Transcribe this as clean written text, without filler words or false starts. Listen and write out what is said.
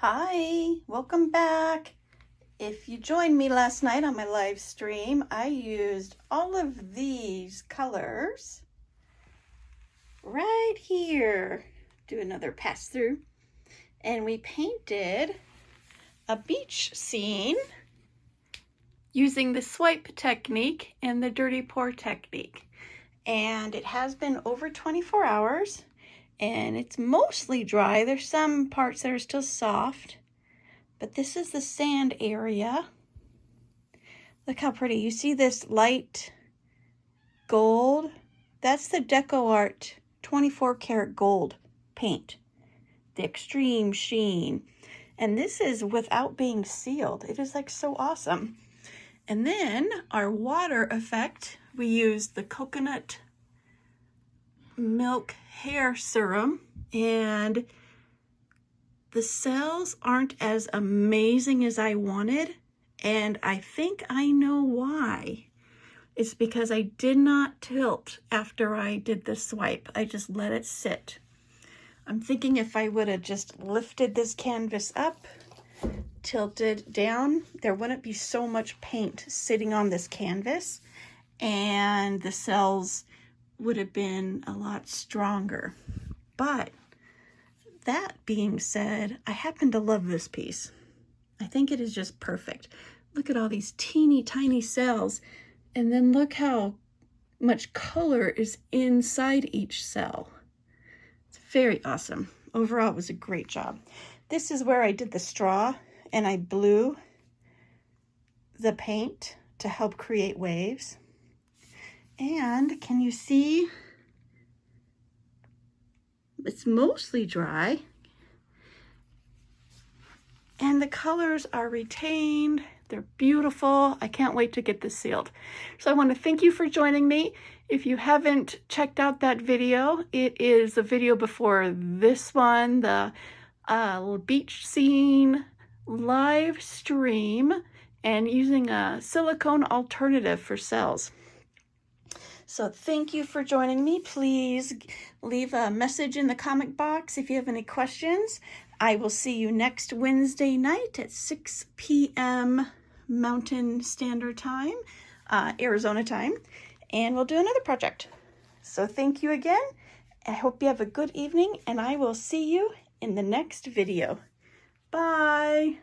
Hi, welcome back. If you joined me last night on my live stream, I used all of these colors right here. Do another pass through. And we painted a beach scene using the swipe technique and the dirty pour technique. And it has been over 24 hours and it's mostly dry. There's some parts that are still soft. But this is the sand area. Look how pretty. You see this light gold? That's the DecoArt 24 karat gold paint. The extreme sheen. And this is without being sealed. It is like so awesome. And then our water effect, we used the coconut Milk Hair Serum, and the cells aren't as amazing as I wanted, and I think I know why. It's because I did not tilt after I did the swipe. I just let it sit. I'm thinking if I would have just lifted this canvas up, tilted down, there wouldn't be so much paint sitting on this canvas, and the cells would have been a lot stronger. But that being said, I happen to love this piece. I think it is just perfect. Look at all these teeny tiny cells, and then look how much color is inside each cell. It's very awesome. Overall, it was a great job. This is where I did the straw, and I blew the paint to help create waves. And can you see? It's mostly dry. And the colors are retained. They're beautiful. I can't wait to get this sealed. So I want to thank you for joining me. If you haven't checked out that video, it is the video before this one, the beach scene live stream and using a silicone alternative for cells. So thank you for joining me. Please leave a message in the comment box if you have any questions. I will see you next Wednesday night at 6 p.m. Mountain Standard Time, Arizona time, and we'll do another project. So thank you again. I hope you have a good evening, and I will see you in the next video. Bye.